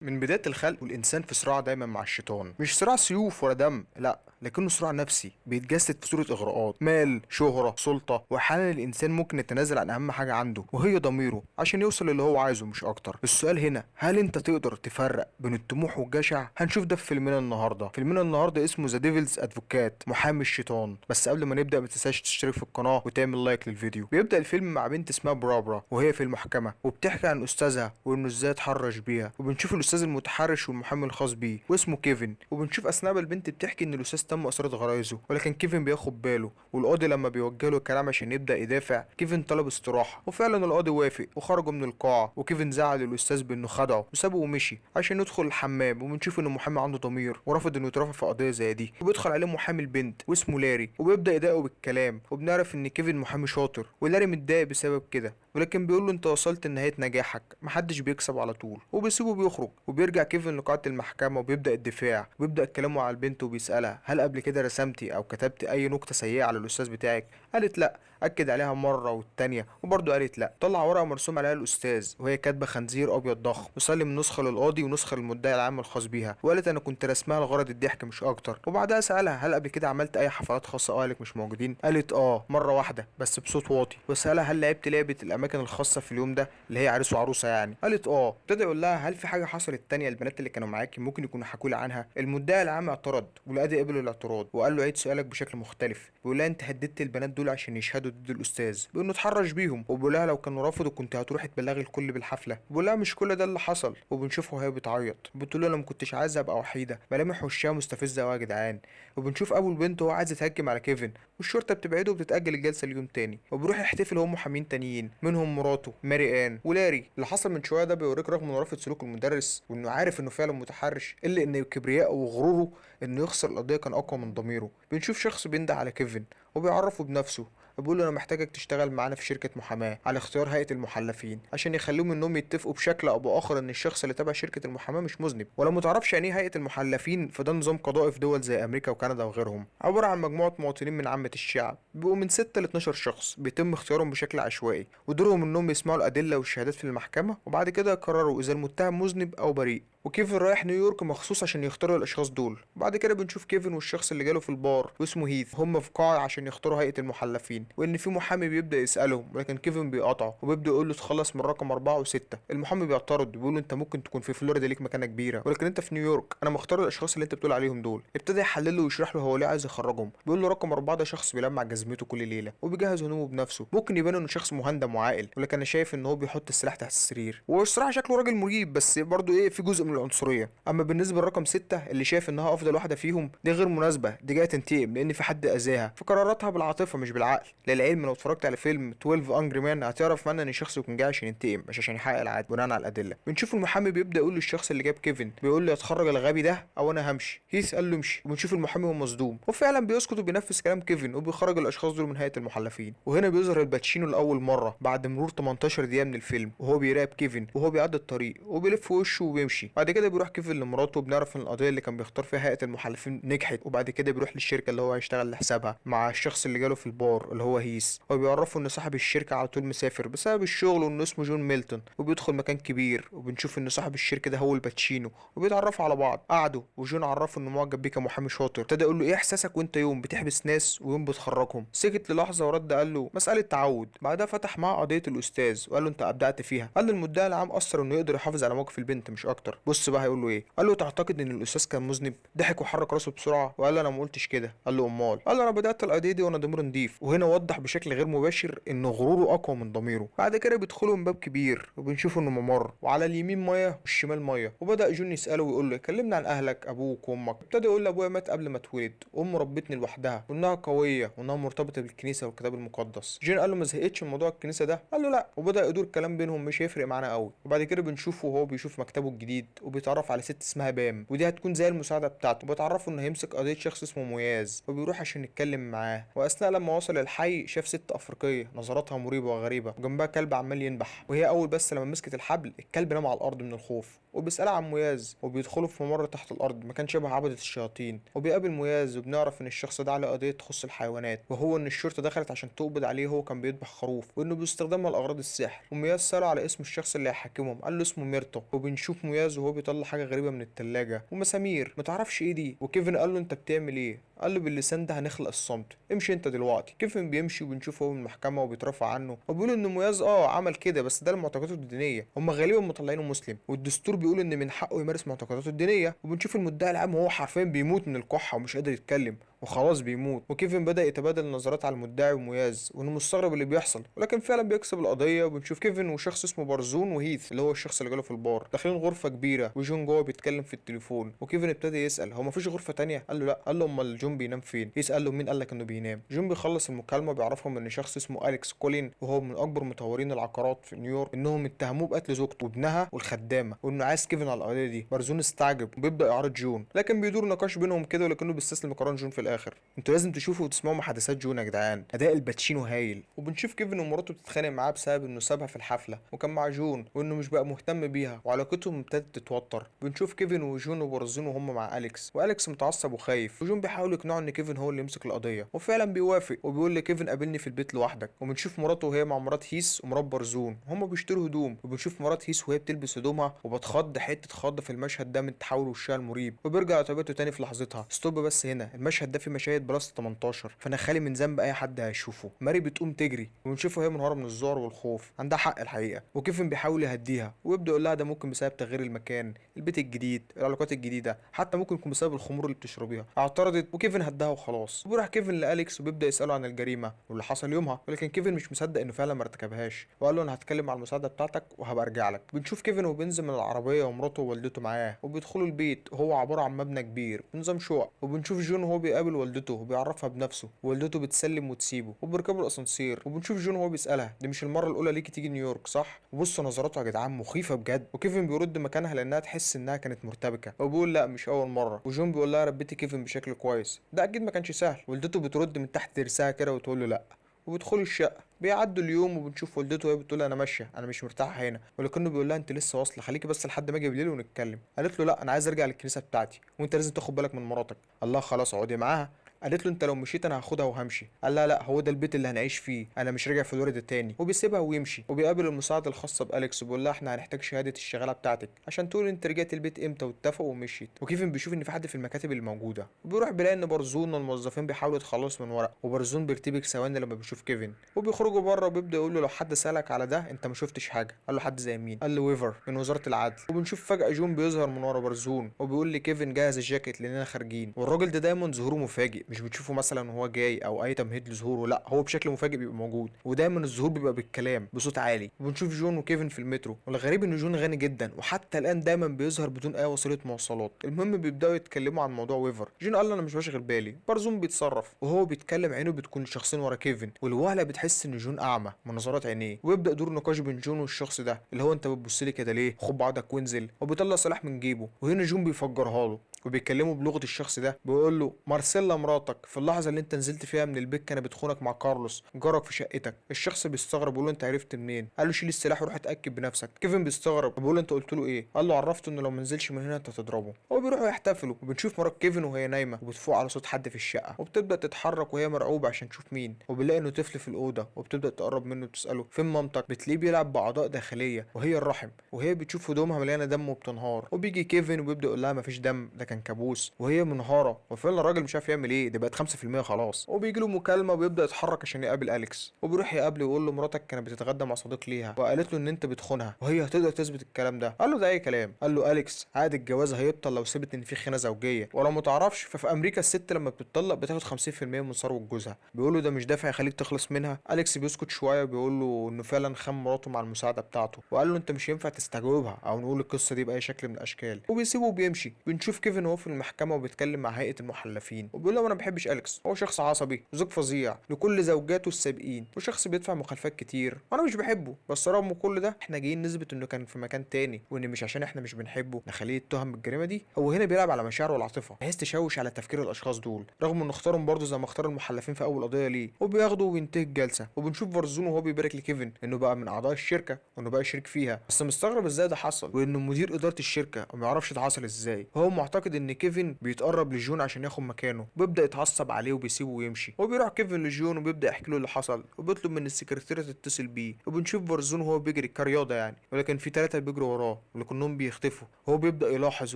من بداية الخلق والإنسان في صراع دايما مع الشيطان، مش صراع سيوف ولا دم، لا، لكنه صراع نفسي بيتجسد في صورة إغراءات، مال، شهرة، سلطة، وأحيانا الإنسان ممكن يتنازل عن أهم حاجة عنده وهي ضميره عشان يوصل اللي هو عايزه مش أكتر. السؤال هنا، هل أنت تقدر تفرق بين الطموح والجشع؟ هنشوف ده في فيلمنا النهاردة. فيلمنا النهاردة اسمه ذا ديفلز أدفوكات، محامي الشيطان. بس قبل ما نبدأ ما تنساش تشترك في القناة وتعمل لايك للفيديو. بيبدأ الفيلم مع بنت اسمها برابرا وهي في المحكمة وبتحكي عن أستاذها وإنه إزاي اتحرش بيها، وبنشوف الأستاذ المتحرش والمحامي الخاص بيه واسمه كيفن، وبنشوف اثناء ما البنت بتحكي ان الاستاذ تم اثاره غرايزه، ولكن كيفن بياخد باله، والقاضي لما بيوجه له الكلام عشان يبدا يدافع كيفن طلب استراحه، وفعلا القاضي وافق وخرجوا من القاعه، وكيفن زعل الاستاذ بانه خدعه وسابه ومشي عشان يدخل الحمام، وبنشوف ان المحامي عنده ضمير ورفض انه يترافع في قضيه زي دي، وبيدخل عليه محامي البنت واسمه لاري وبيبدا يضايقه بالكلام، وبنعرف ان كيفن محامي شاطر ولاري متضايق بسبب كده، ولكن بيقول له انت وصلت لنهايه نجاحك، محدش بيكسب على طول، وبيسيبه بيخرج، وبيرجع كيفن لقاعه المحكمه وبيبدا الدفاع، وبيبدا كلامه على البنت وبيسالها هل قبل كده رسمتي او كتبتي اي نكته سيئه على الاستاذ بتاعك؟ قالت لا، اكد عليها مره والتانيه وبرضه قالت لا. طلع ورقه مرسوم عليها الاستاذ وهي كاتبه خنزير ابيض ضخم، وسلم نسخه للقاضي ونسخه للمدعي العام الخاص بيها، وقالت انا كنت رسمها لغرض الضحك مش اكتر. وبعدها سالها هل قبل كده عملت اي حفلات خاصه اهلك مش موجودين؟ قالت اه مره واحده بس بصوت واطي. وسالها هل لعبت لعبه الاماكن الخاصه في اليوم ده اللي هي عريس وعروسه يعني؟ قالت اه. ابتدى يقول لها هل في حاجه حصلت تانية البنات اللي كانوا معاكي ممكن يكونوا حكوا لي عنها؟ المدعي العام اعترض والقاضي قبل الاعتراض وقال له عيد سؤالك بشكل مختلف. بيقول لها انت هددت البنات دول عشان يشهدوا ضد الاستاذ بانه اتحرش بيهم، وبيقول لها لو كانوا رفضوا كنت هتروحي تبلغي الكل بالحفله. بيقول لها مش كل ده اللي حصل، وبنشوفها وهي بتعيط بتقول له انا ما كنتش عايزه ابقى وحيده، ملامح وشها مستفزه قوي يا جدعان. وبنشوف ابو البنت وهو عايز يتهجم على كيفن، والشرطه بتبعده وبتتاجل الجلسه ليوم تاني، وبيروح يحتفل هو محامين تانيين منهم مراته ماري ان ولاري. اللي حصل من شويه ده بيوريك رغم انه رافض سلوك المدرس وانه عارف انه فعلا متحرش، الا ان كبرياءه وغروره انه يخسر القضيه كان اقوى من ضميره. بنشوف شخص بينده على كيفن وبيعرفه بنفسه، بيقول له انا محتاجك تشتغل معانا في شركه محاماه على اختيار هيئه المحلفين عشان يخليهم انهم يتفقوا بشكل او باخر ان الشخص اللي تبع شركه المحاماه مش مذنب. ولو متعرفش يعني ايه هيئه المحلفين، فده نظام قضائي في دول زي امريكا وكندا وغيرهم، عباره عن مجموعه مواطنين من عامه الشعب، بيبقوا من 6 ل 12 شخص بيتم اختيارهم بشكل عشوائي، ودورهم انهم يسمعوا الادله والشهادات في المحكمه وبعد كده يقرروا اذا المتهم مذنب او بريء. وكيفن رايح نيويورك مخصوص عشان يختاروا الاشخاص دول. وبعد كده بنشوف كيفن والشخص اللي جاله في البار واسمه هيث هم في قاعه عشان يختاروا هيئه المحلفين، وان في محامي بيبدا يسالهم ولكن كيفن بيقاطعه وبيبدا يقول له تخلص من رقم 4 و6. المحامي بيعترض بيقول له انت ممكن تكون في فلوريدا ليك مكانه كبيره، ولكن انت في نيويورك، انا مختار الاشخاص اللي انت بتقول عليهم دول. ابتدى يحلل له ويشرح له هو ليه عايز يخرجهم. بيقول له رقم 4 ده شخص بيلمع جزمته كل ليله وبيجهز هدومه بنفسه، ممكن يبان انه شخص مهندم وعاقل، ولكن انا شايف ان هو بيحط السلاح تحت السرير، والصراحه شكله راجل مريب بس برضه ايه في جزء من العنصريه. اما بالنسبه لرقم 6 اللي شايف انها افضل واحده فيهم، دي غير مناسبه، دي جايه تنتقم لان في حد اذاها، فقراراتها بالعاطفه مش بالعقل. للعلم لو اتفرجت على فيلم 12 انجري مان هتعرف معنى ان الشخص يكون جاي عشان ينتقم مش عشان يحقق العدل بناء على الادله. بنشوف المحامي بيبدا يقول للشخص اللي جاب كيفن، بيقول له يتخرج الغبي ده او انا همشي. هيث قال له امشي، وبنشوف المحامي هو مصدوم وفعلا بيسكت وبينفذ كلام كيفن وبيخرج الاشخاص دول من هيئه المحلفين. وهنا بيظهر الباتشينو لاول مره بعد مرور 18 دقيقه من الفيلم وهو بيراقب كيفن وهو بيعدي الطريق وبيلف وشه وبيمشي. بعد كده بيروح كيفن لمراته وبنعرف ان القضيه اللي كان بيختار فيها هيئه المحلفين نجحت، وبعد كده بيروح للشركه اللي هو هيشتغل لحسابها مع الشخص اللي جاله في البار اللي هو هيث، وبيعرفوا ان صاحب الشركه على طول مسافر بسبب الشغل وانه اسمه جون ميلتون، وبيدخل مكان كبير وبنشوف ان صاحب الشركه ده هو الباتشينو، وبيتعرفوا على بعض. قعدوا وجون عرفه انه معجب بيه كمحامي شاطر، ابتدى يقول له ايه احساسك وانت يوم بتحبس ناس ويوم بتخرجهم؟ سكت للحظه ورد قال له مساله تعود. بعدها فتح معاه قضيه الاستاذ وقال له انت ابدعت فيها. قال له المدعي العام اثر انه يقدر يحافظ على موقف البنت مش اكتر. بص بقى هيقول له ايه، قال له تعتقد ان الاستاذ كان مذنب؟ ضحك وحرك راسه بسرعه وقال له انا ما قلتش كده. قال له امال؟ قال له انا بدات القضيه دي وانا ضميري نضيف. وهنا وضح بشكل غير مباشر ان غروره اقوى من ضميره. بعد كده بيدخلوا من باب كبير وبنشوف انه ممر وعلى اليمين ميه والشمال ميه، وبدا جون يساله ويقول له كلمنا عن اهلك ابوك وامك. ابتدى يقول له ابويا مات قبل ما اتولد، وامي ربتني لوحدها وانها قويه وانها مرتبطه بالكنيسه والكتاب المقدس. جون قال له ما زهقتش من موضوع الكنيسه ده؟ قال له لا، وبدا يدور الكلام بينهم مش هيفرق معانا قوي. وبعد كده بنشوفه وهو بيشوف مكتبه الجديد وبيتعرف على ست اسمها بام، ودي هتكون زي المساعده بتاعته. بتعرفه انه هيمسك قضيه شخص اسمه موياز، وبيروح عشان يتكلم معاه. واثناء لما وصل الحي شاف ست افريقيه نظراتها مريبه وغريبه وجنبها كلب عمال ينبح، وهي اول بس لما مسكت الحبل الكلب نام على الارض من الخوف. وبيسألها عن موياز، وبيدخلوا في ممر تحت الارض مكان شبه عبدة الشياطين، وبيقابل موياز وبنعرف ان الشخص ده عليه قضيه تخص الحيوانات، وهو ان الشرطه دخلت عشان تقبض عليه وهو كان بيذبح خروف، وانه بيستخدمها لاغراض السحر. وموياز سأله على اسم الشخص اللي هيحاكمهم، قال له اسمه ميرتو. وبنشوف موياز وهو وهو بيطلع حاجه غريبه من التلاجة ومسامير ما تعرفش ايه دي. وكيفن قال له انت بتعمل ايه؟ قال له باللسان ده هنخلق الصمت، امشي انت دلوقتي. كيفن بيمشي وبنشوفه هو من المحكمه وبيترفع عنه وبيقول ان مياز عمل كده بس ده لمعتقداته الدينيه، هم غالبا مطلعينه مسلم والدستور بيقول ان من حقه يمارس معتقداته الدينيه. وبنشوف المدعي العام وهو حرفيا بيموت من الكحه ومش قادر يتكلم وخلاص بيموت. وكيفن بدأ يتبادل النظرات على المدعي ومياز وانه مستغرب اللي بيحصل ولكن فعلا بيكسب القضيه. وبنشوف كيفن وشخص اسمه برزون وهيث اللي هو الشخص اللي جاله في البار داخلين غرفه كبيره وجون جوه بيتكلم في التليفون. وكيفن ابتدى يسأل هو مفيش غرفه تانية؟ قال له لا. قال له امال جون بينام فين؟ هيث قال له مين قال لك انه بينام؟ جون بيخلص المكالمه بيعرفهم ان شخص اسمه أليكس كولين وهو من اكبر مطورين العقارات في نيويورك انهم اتهموه بقتل زوجته وابنها والخدامه وانه عايز كيفن على القضيه دي. برزون استعجب وبيبدا يعارض جون لكن بيدور نقاش بينهم كده ولكنه بيستسلم لقرار جون في الاخر. انتوا لازم تشوفوا وتسمعوا محادثات جون يا جدعان، اداء الباتشينو هايل. وبنشوف كيفن ومراته بتتخانق معاه بسبب انه سابها في الحفله وكان مع جون وانه مش بقى مهتم بيها وعلاقتهم ابتدت تتوتر. بنشوف كيفن وجون وبرزون وهم مع أليكس واليكس متعصب وخايف وجون بيحاول يقنعه ان كيفن هو اللي يمسك القضيه وفعلا بيوافق وبيقول لكيفن قابلني في البيت لوحدك. وبنشوف مراته وهي مع مرات هيس ومرات برزون هم بيشتروا هدوم وبنشوف مرات هيس وهي بتلبس هدومها وبتخض حته خض في المشهد ده من تحول وشها المريب وبيرجع لطبيعته تاني في لحظتها. ستوب بس هنا المشهد ده فيه مشاهد بلس 18 فانا خالي من ذنب اي حد هيشوفه. ماري بتقوم تجري وبنشوفها وهي منهاره من الذعر والخوف، عندها حق الحقيقه. وكيفن بيحاول يهديها ويبدا يقول لها ده ممكن بسبب تغيير المكان، البيت الجديد، العلاقات الجديده، حتى ممكن يكون بسبب الخمور اللي بتشربيها. اعترضت وكيفن هداها وخلاص. وبيروح كيفن لأليكس وبيبدا يساله عن الجريمه واللي حصل يومها ولكن كيفن مش مصدق انه فعلا ما ارتكبهاش وقال له انا هتكلم على المساعده بتاعتك وهبقى ارجع لك. بنشوف كيفن وبينزل من العربيه ومراته ووالدته معاه وبيدخلوا البيت وهو عباره عن مبنى كبير بنظام شقق. وبنشوف جون وهو بيقابل والدته وبيعرفها بنفسه ووالدته بتسلم وتسيبه وبيركبوا الاسانسير. وبنشوف جون وهو بيسالها دي مش المره الاولى ليكي تيجي نيويورك صح؟ وبصوا نظراته يا جدعان مخيفه بجد. وكيفن بيرد مكانها لانها تحس انها كانت مرتبكه وبيقول لا مش اول مره. وجون بيقول لها ربيتي كيفن بشكل كويس، ده اكيد ما كانش سهل. والدته بترد من تحت ترسها كده وتقول له لا. وبيدخلوا الشقه بيعدوا اليوم وبنشوف والدته وهي بتقول انا ماشيه انا مش مرتاحه هنا ولكنه بيقول لها انت لسه واصله خليكي بس لحد ما اجي بالليل ونتكلم. قالت له لا انا عايز ارجع للكنيسه بتاعتي وانت لازم تاخد بالك من مراتك. الله خلاص اقعدي معاها. قالت له انت لو مشيت انا هاخدها وهمشي. قال لها لا هو ده البيت اللي هنعيش فيه انا مش راجع فلوريدا تاني. وبيسيبها ويمشي وبيقابل المساعده الخاصه باليكس وبيقول لها احنا هنحتاج شهاده الشغاله بتاعتك عشان تقول انت رجعت البيت امتى واتفقوا ومشيت. وكيفن بيشوف ان في حد في المكاتب اللي موجوده وبيروح بيلاقي ان برزون والموظفين بيحاولوا يتخلصوا من ورق وبرزون بيرتبك ثواني لما بيشوف كيفن. وبيخرجوا بره وبيبدا يقول له لو حد سالك على ده انت ما شفتش حاجه. قال له حد زي مين؟ قال له ويفر من وزاره العدل. وبنشوف فجاه جون بيظهر من ورا برزون وبيقول لكيفن جهز الجاكيت لاننا خارجين. والراجل ده دايما ظهوره مفاجئ مش بتشوفه مثلا وهو جاي او اي تمهيد لظهوره، لا هو بشكل مفاجئ بيبقى موجود ودايما الظهور بيبقى بالكلام بصوت عالي. وبنشوف جون وكيفن في المترو والغريب ان جون غني جدا وحتى الان دايما بيظهر بدون اي وسيله مواصلات. المهم بيبداوا يتكلموا عن موضوع ويفر. جون قال له انا مش بشغل بالي. برزون بيتصرف وهو بيتكلم عينه بتكون شخصين ورا كيفن والوهله بتحس ان جون اعمى من نظرات عينيه. ويبدا دور نقاش بين جون والشخص ده اللي هو انت بتبص لي كده ليه؟ خد بعضك وانزل. وبيطلع سلاح من جيبه وهنا جون بيفجرها له وبيكلمه بلغه الشخص ده بيقول له مارسيلا مراتك في اللحظه اللي انت نزلت فيها من البيت كانت بتخونك مع كارلوس جارك في شقتك. الشخص بيستغرب بيقول له انت عرفت منين؟ قال له شيل السلاح وروح اتاكد بنفسك. كيفن بيستغرب وبيقول له انت قلت له ايه؟ قال له عرفته انه لو ما نزلش من هنا انت هتضربه. هو بيروحوا يحتفلوا وبنشوف مرات كيفن وهي نايمه وبتفوق على صوت حد في الشقه وبتبدا تتحرك وهي مرعوبه عشان تشوف مين وبنلاقي انه طفل في الاوضه وبتبدا تقرب منه وتساله فين مامتك؟ بتلاقيه بيلعب باعضاء داخليه وهي الرحم وهي بتشوف هدومها مليانه دم وبتنهار. وبيجي كيفن وبيبدا يقول لها مفيش دم ده كان كابوس وهي منهاره وفعلا الراجل مش عارف يعمل ايه ده بقت 5% خلاص. وبيجي له مكالمه وبيبدا يتحرك عشان يقابل أليكس وبيروح يقابله ويقول له مراتك كانت بتتغدى مع صديق ليها وقالت له ان انت بتخونها وهي هتقدر تثبت الكلام ده. قال له ده اي كلام. قال له أليكس عقد الجواز هيبطل لو ثبت ان في خيانه زوجيه ولو ما تعرفش ففي امريكا الست لما بتطلق بتاخد 50% من ثروه جوزها. بيقول له ده مش دافع يخليك تخلص منها. أليكس بيسكت شويه وبيقول له انه فعلا خان مراته مع المساعده بتاعته وقال له انت مش ينفع تستجوبها او نقول القصه دي باي شكل من الاشكال. وبيسيبه وبيمشي. بنشوف كيفن وهو في المحكمه وبيتكلم مع هيئه المحلفين وبيقول لهم انا ما بحبش أليكس، هو شخص عصبي وزوج فظيع لكل زوجاته السابقين وشخص بيدفع مخالفات كتير وانا مش بحبه. بس رغم كل ده احنا جايين نثبت انه كان في مكان تاني وان مش عشان احنا مش بنحبه نخليه يتهم بالجريمه دي. هو هنا بيلعب على مشاعره والعاطفه بحيث تشوش على تفكير الاشخاص دول رغم انه اختارهم برضه زي ما اختار المحلفين في اول قضيه ليه. وبياخده وبينتهي الجلسه وبنشوف فرزون وهو بيبارك لكيفن انه بقى من اعضاء الشركه وانه بقى شريك فيها بس مستغرب ازاي ده حصل وانه مدير اداره الشركه وما يعرفش ده حصل ازاي. هو معتقد بيعتقد ان كيفن بيتقرب لجون عشان ياخد مكانه، وبيبدا يتعصب عليه وبيسيبه ويمشي. وبيروح كيفن لجون وبيبدا يحكي له اللي حصل، وبيطلب من السكرتيره تتصل بيه. وبنشوف برزون وهو بيجري كرياضه يعني، ولكن في 3 بيجروا وراه ولكنهم بيختفوا. هو بيبدا يلاحظ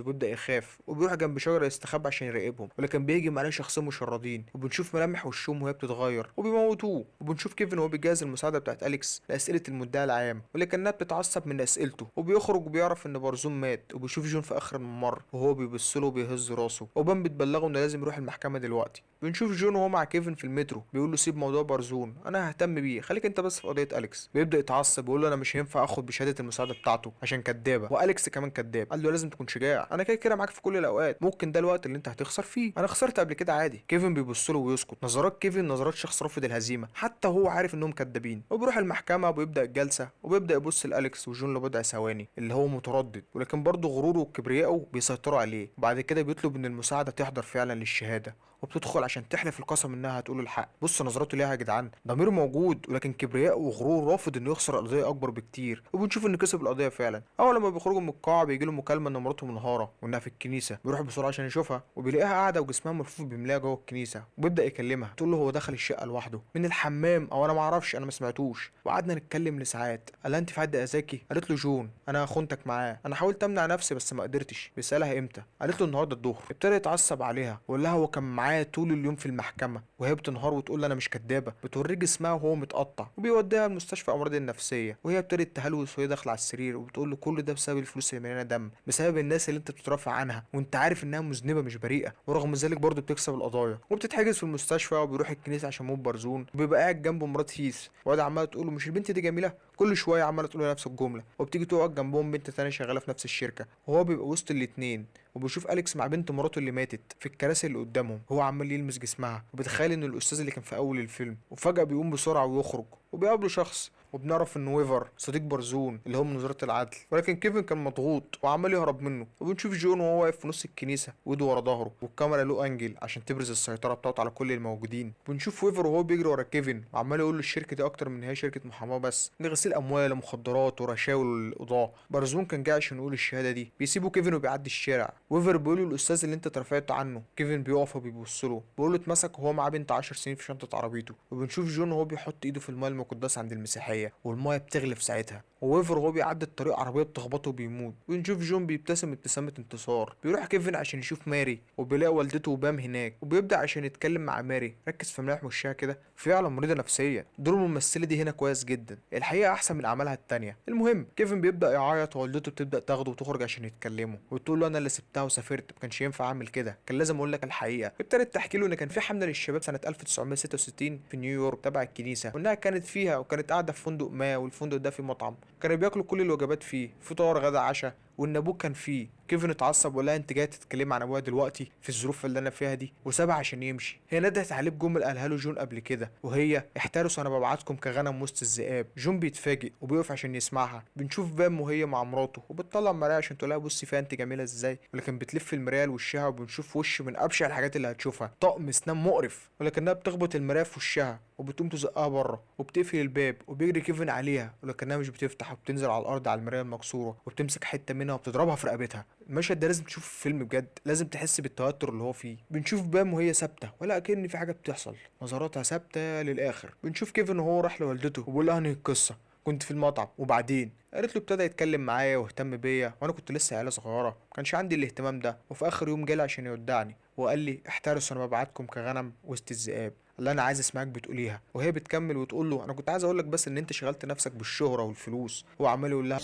وبيبدا يخاف، وبيروح جنب شجره يستخبى عشان يراقبهم، ولكن بيهجم عليه شخصين مشردين، وبنشوف ملامح وشهم وهي بتتغير وبيموتوه. وبنشوف كيفن وهو بيجهز المساعده بتاعت اليكس لاسئله المدعي العام، ولكنها بتتعصب من اسئلته. وبيخرج وبيعرف ان برزون مات. وبيشوف جون في اخر الممر وهو بيبص له وبيهز راسه، وبان بتبلغه انه لازم يروح المحكمه دلوقتي. بنشوف جون وهو مع كيفن في المترو بيقول له سيب موضوع برزون، انا ههتم بيه، خليك انت بس في قضيه اليكس. بيبدا يتعصب ويقول له انا مش هينفع اخد بشهاده المساعده بتاعته عشان كدابه، واليكس كمان كداب. قال له لازم تكون شجاع، انا كده كده معاك في كل الاوقات، ممكن ده الوقت اللي انت هتخسر فيه، انا خسرت قبل كده عادي. كيفن بيبص له ويسكت. نظرات كيفن نظرات شخص رافض الهزيمه حتى هو عارف انهم كدابين. وبيروح المحكمه وبيبدا الجلسه، وبيبدا يبص لاليكس وجون لبضع ثواني اللي هو متردد، ولكن برضه غروره وكبريائه بيسيطروا عليه. وبعد كده بيطلب ان المساعده تحضر فعلا للشهاده، وبتدخل عشان تحلف القسم انها هتقول الحق. بص نظراته ليها يا جدعان، ضميره موجود ولكن كبرياء وغرور رافض انه يخسر قضيه اكبر بكتير. وبنشوف انه كسب القضيه فعلا. اول لما بيخرجوا من القاعه بيجي له مكالمه ان مراته منهاره وانها في الكنيسه. بيروح بسرعه عشان يشوفها، وبيلاقيها قاعده وجسمها ملفوف بملايه جوه الكنيسه. وبيبدا يكلمها، تقول له هو دخل الشقه لوحده من الحمام او انا ما اعرفش، انا ما سمعتوش. وقعدنا نتكلم لساعات. قال لها انت في حد اذاكي؟ قالت له جون انا خنتك معاه، انا حاولت امنع نفسي بس ما قدرتش. بيسالها امتى؟ قالت له النهارده الظهر. ابتدى يتعصب عليها وقال لها هو كان معاه طول اليوم في المحكمه. وهي بتنهار وتقول له انا مش كدابه. بتوريه جسمها وهو متقطع، وبيوديها المستشفى امراض النفسيه. وهي ابتدت تهلوس وهي داخله على السرير، وبتقول له كل ده بسبب الفلوس اللي مليانه دم، بسبب الناس اللي انت بتترافع عنها وانت عارف انها مذنبه مش بريئه، ورغم ذلك برضه بتكسب القضايا. وبتتحجز في المستشفى، وبيروح الكنيسه عشان موت برزون. وبيبقى قاعد جنبه مرات هيث، وقاعده عماله تقول له مش البنت دي جميله؟ كل شويه عماله تقول له نفس الجمله. وبتيجي تقعد جنبهم بنت تانية شغاله في نفس الشركه، وهو بيبقى وسط الاتنين. وبيشوف اليكس مع بنت مراته اللي ماتت في الكراسي اللي قدامهم، هو عمال يلمس جسمها، وبتخيل انه الاستاذ اللي كان في اول الفيلم. وفجاه بيقوم بسرعه ويخرج، وبيقابله شخص، وبنعرف انه ويفر صديق برزون اللي هو من وزاره العدل. ولكن كيفن كان مضغوط وعمال يهرب منه. وبنشوف جون وهو واقف في نص الكنيسه وايده ورا ظهره، والكاميرا له انجل عشان تبرز السيطره بتاعته على كل الموجودين. بنشوف ويفر وهو بيجري ورا كيفن وعمال يقول له الشركه دي اكتر من إن هي شركه محاماه بس، دي غسيل اموال ومخدرات ورشاوي للقضاه. برزون كان جاي عشان يقول الشهاده دي. بيسيبوا كيفن وبيعدي الشارع. ويفر بيقول له الاستاذ اللي انت اترفعت عنه. كيفن بيقف وبيبص له، بيقول له اتمسك وهو معاه بنت 10 سنين في شنطه عربيته. وبنشوف جون وهو بيحط ايده في الماء المقدسه عند المسيحيه، والمايه بتغلي في ساعتها. وويفر وهو بيعدي الطريق عربيه بتخبطه وبيموت. ونشوف جون بيبتسم ابتسامه انتصار. بيروح كيفن عشان يشوف ماري، وبيلاقي والدته وبام هناك، وبيبدا عشان يتكلم مع ماري. ركز في ملامح وشها كده، فعلا مريضه نفسيا. دور الممثله دي هنا كويس جدا، الحقيقه احسن من اعمالها التانيه. المهم كيفن بيبدا يعيط، ووالدته بتبدا تاخده وتخرج عشان يتكلموا، وتقول له انا اللي سبتها وسافرت، ما كانش ينفع اعمل كده، كان لازم اقول لك الحقيقه. ابتدت تحكي له ان كان في حمله للشباب سنه 1966 في نيويورك تبع الكنيسه، وانها كانت فيها وكانت قاعده في فندق ما، والفندق ده فيه مطعم كانوا بياكلوا كل الوجبات فيه، فطار غدا عشاء، وان ابوك كان فيه. كيفن اتعصب وقال لها انت جاي تتكلمي عن ابويا دلوقتي في الظروف اللي انا فيها دي، وسابها عشان يمشي. هي ندهت عليه بجمل قالها له جون قبل كده، وهي احترسوا انا ببعتكم كغنم وسط الذئاب. جون بيتفاجئ وبيقف عشان يسمعها. بنشوف بام وهي مع مراته، وبتطلع مرايه عشان تقول لها بصي فيها انت جميله ازاي، ولكن بتلف المرايه لوشها، وبنشوف وش من ابشع الحاجات اللي هتشوفها، طقم اسنان مقرف. ولكنها بتخبط المرايه في وشها، وبتقوم تزقها بره، وبتقفل الباب. وبيجري كيفن عليها، ولكنها مش بتفتح، وبتنزل على الارض على المرايه المكسوره، وبتمسك حته منها وبتضربها في رقبتها. المشهد ده لازم تشوف فيلم بجد، لازم تحس بالتوتر اللي هو فيه. بنشوف بام وهي ثابته ولا كأن في حاجه بتحصل، نظراتها ثابته للاخر. بنشوف كيفن وهو راح لوالدته وبيقول لها انهي القصه، كنت في المطعم وبعدين. قالت له ابتدى يتكلم معايا واهتم بيا، وانا كنت لسه عيله صغيره كانش عندي الاهتمام ده. وفي اخر يوم جالي عشان يودعني، وقال لي احترسوا انا ببعتكم كغنم وسط الذئاب. اللي انا عايز اسمعك بتقوليها. وهي بتكمل وتقول له انا كنت عايز اقول لك بس ان انت شغلت نفسك بالشهره والفلوس. هو عمال يقول لها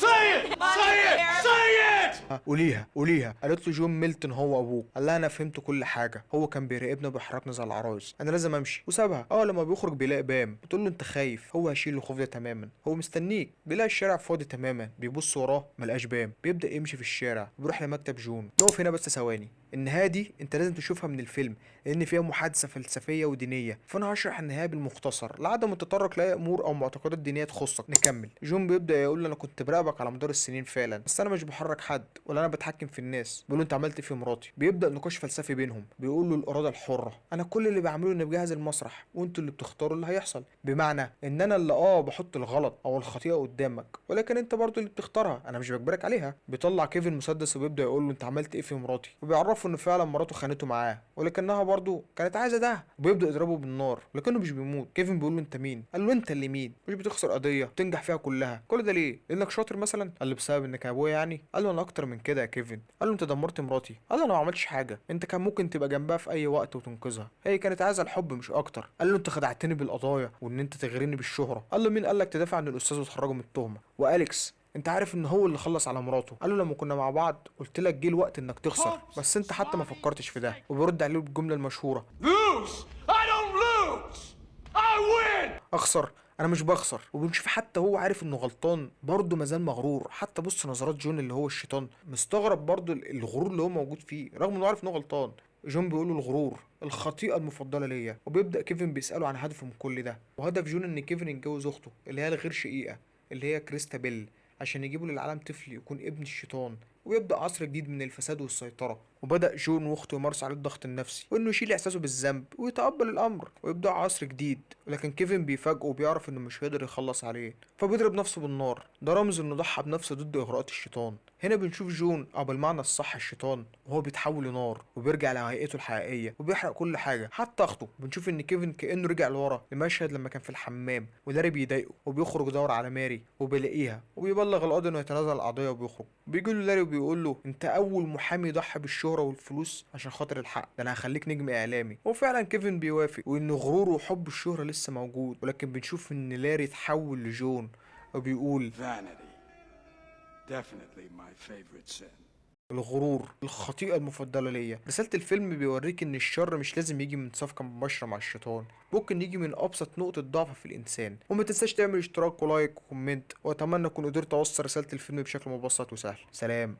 قوليها قوليها. قالت له جون ميلتون هو ابوك. قال لها انا فهمت كل حاجه، هو كان بيراقبنا وبيحركنا زي العرايس، انا لازم امشي. وسابها. لما بيخرج بيلاقي بام بتقول له انت خايف، هو هيشيل الخوف ده تماما، هو مستنيك. بيلاقي الشارع فاضي تماما، بيبص وراه ملقاش بام. بيبدا يمشي في الشارع وبيروح لمكتب جون. نقف هنا بس ثواني، النهايه دي انت لازم تشوفها من الفيلم لان فيها محادثه فلسفيه ودينيه، فانا هشرح النهايه بالمختصر لعدم التطرق لاي امور او معتقدات دينيه تخصك. نكمل. جون بيبدا يقول له انا كنت براقبك على مدار السنين فعلا، بس انا مش بحرك حد، حد ولا انا بتحكم في الناس. بيقول له انت عملت ايه في مراتي. بيبدا نقاش فلسفي بينهم. بيقول له الاراده الحره، انا كل اللي بعمله اني بجهز المسرح وانتوا اللي بتختاروا اللي هيحصل. بمعنى ان انا اللي بحط الغلط او الخطيئه قدامك، ولكن انت برضو اللي بتختارها، انا مش بجبرك عليها. بيطلع كيفن مسدس وبيبدا يقول له انت عملت ايه في مراتي، وبيعرفه ان فعلا مراته خانته معاه ولكنها برضو كانت عايزه ده. وبيبدا يضربه بالنار ولكنه مش بيموت. كيفن بيقول له انت مين؟ قال له انت اللي مين، مش بتخسر قضيه وتنجح فيها كلها، كل ده ليه؟ لانك شاطر مثلا؟ قال له بسبب انك ابويا يعني. قال له انا اكتر من كده يا كيفن. قال له انت دمرت مراتي. قال له انا ما عملتش حاجه، انت كان ممكن تبقى جنبها في اي وقت وتنقذها، هي كانت عايزه الحب مش اكتر. قال له انت خدعتني بالقضايا وان انت تغريني بالشهره. قال له مين قال لك تدافع عن الاستاذ وتخرجه من التهمه؟ واليكس انت عارف ان هو اللي خلص على مراته. قال له لما كنا مع بعض قلت لك جه الوقت انك تخسر، بس انت حتى ما فكرتش في ده. وبيرد عليه بالجمله المشهوره Lose! I don't lose! I win! اخسر؟ انا مش بخسر. وبنشوف حتى هو عارف انه غلطان برضه مازال مغرور. حتى بص نظرات جون اللي هو الشيطان، مستغرب برضه الغرور اللي هو موجود فيه رغم انه عارف انه غلطان. جون بيقول له الغرور الخطيئه المفضله ليا. وبيبدا كيفن بيساله عن هدفه من كل ده. وهدف جون ان كيفن يتجوز اخته اللي هي الغير شقيقه اللي هي كريستابيل، عشان يجيبوا للعالم طفل يكون ابن الشيطان، ويبدأ عصر جديد من الفساد والسيطرة. وبدأ جون واخته يمارسوا عليه الضغط النفسي وانه يشيل احساسه بالذنب ويتقبل الامر ويبدأ عصر جديد. ولكن كيفن بيفاجئه وبيعرف انه مش هيقدر يخلص عليه، فبيضرب نفسه بالنار. ده رمز انه ضحى بنفسه ضد اغراءات الشيطان. هنا بنشوف جون او بالمعنى الصح الشيطان وهو بيتحول لنار وبيرجع لهيئته الحقيقيه وبيحرق كل حاجه حتى اخته. بنشوف ان كيفن كانه رجع لورا لمشهد لما كان في الحمام ولاري بيضايقه وبيخرج يدور على ماري وبيلاقيها وبيبلغ القاضي انه يتنازل عن القضيه وبيخرج. بيجي له لاري وبيقول له انت اول محامي يضحي بالشهره والفلوس عشان خاطر الحق، ده انا هخليك نجم اعلامي. وفعلا كيفن بيوافق وان غروره وحب الشهره لسه موجود. ولكن بنشوف ان لاري اتحول لجون وبيقول Vanity. Definitely my favorite sin. الغرور الخطيئة المفضلة ليا. رسالة الفيلم بيوريك ان الشر مش لازم يجي من صفقة مباشرة مع الشيطان، ممكن يجي من ابسط نقطة ضعف في الانسان. وما تنساش تعمل اشتراك ولايك وكومنت، واتمنى اكون قدرت اوصل رسالة الفيلم بشكل مبسط وسهل. سلام.